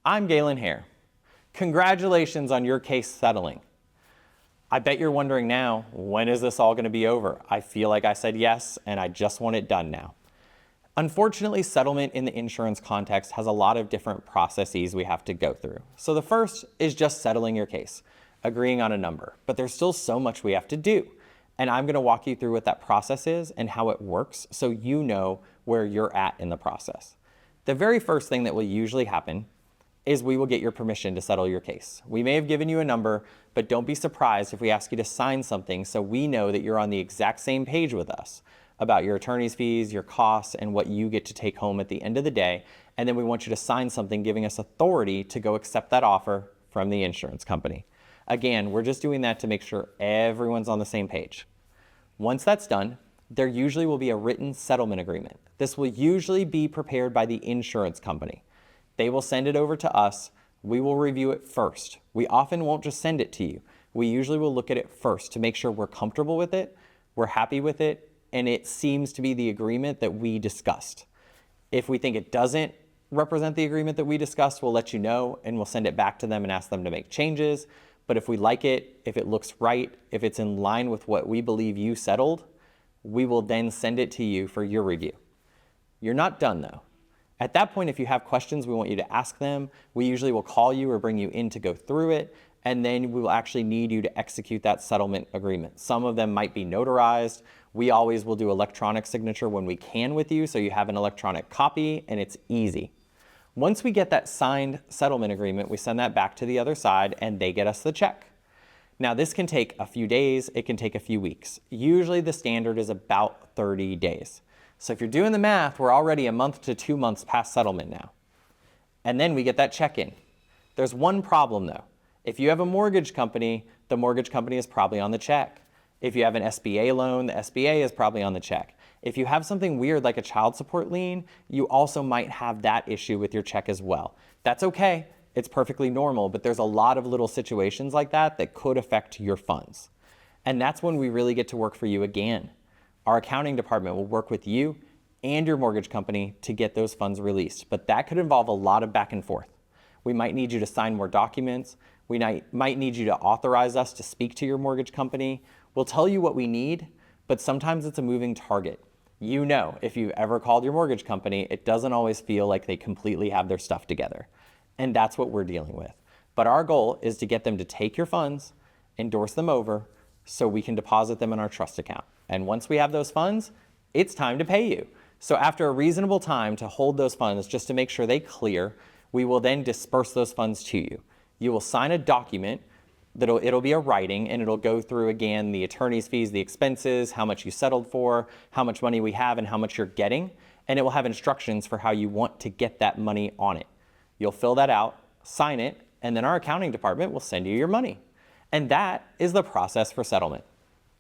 I'm Galen Hair. Congratulations on your case settling. I bet you're wondering now, when is this all going to be over? I feel like I said yes, and I just want it done now. Unfortunately, settlement in the insurance context has a lot of different processes we have to go through. So the first is just settling your case, agreeing on a number, but there's still so much we have to do. And I'm going to walk you through what that process is and how it works so you know where you're at in the process. The very first thing that will usually happen is we will get your permission to settle your case. We may have given you a number, but don't be surprised if we ask you to sign something so we know that you're on the exact same page with us about your attorney's fees, your costs, and what you get to take home at the end of the day. And then we want you to sign something giving us authority to go accept that offer from the insurance company. Again, we're just doing that to make sure everyone's on the same page. Once that's done, there usually will be a written settlement agreement. This will usually be prepared by the insurance company. They will send it over to us. We will review it first. We often won't just send it to you. We usually will look at it first to make sure we're comfortable with it, we're happy with it, and it seems to be the agreement that we discussed. If we think it doesn't represent the agreement that we discussed, we'll let you know and we'll send it back to them and ask them to make changes. But if we like it, if it looks right, if it's in line with what we believe you settled, we will then send it to you for your review. You're not done though. At that point, if you have questions, we want you to ask them. We usually will call you or bring you in to go through it, and then we will actually need you to execute that settlement agreement. Some of them might be notarized. We always will do electronic signature when we can with you, so you have an electronic copy and it's easy. Once we get that signed settlement agreement, we send that back to the other side and they get us the check. Now this can take a few days, it can take a few weeks. Usually the standard is about 30 days. So if you're doing the math, we're already a month to 2 months past settlement now. And then we get that check in. There's one problem though. If you have a mortgage company, the mortgage company is probably on the check. If you have an SBA loan, the SBA is probably on the check. If you have something weird like a child support lien, you also might have that issue with your check as well. That's okay, it's perfectly normal, but there's a lot of little situations like that that could affect your funds. And that's when we really get to work for you again. Our accounting department will work with you and your mortgage company to get those funds released, but that could involve a lot of back and forth. We might need you to sign more documents. We might need you to authorize us to speak to your mortgage company. We'll tell you what we need, but sometimes it's a moving target. You know, if you've ever called your mortgage company, it doesn't always feel like they completely have their stuff together. And that's what we're dealing with. But our goal is to get them to take your funds, endorse them over, so we can deposit them in our trust account. And once we have those funds, it's time to pay you. So after a reasonable time to hold those funds just to make sure they clear, we will then disperse those funds to you. You will sign a document it'll be a writing, and it'll go through again the attorney's fees, the expenses, how much you settled for, how much money we have, and how much you're getting. And it will have instructions for how you want to get that money on it. You'll fill that out, sign it, and then our accounting department will send you your money. And that is the process for settlement.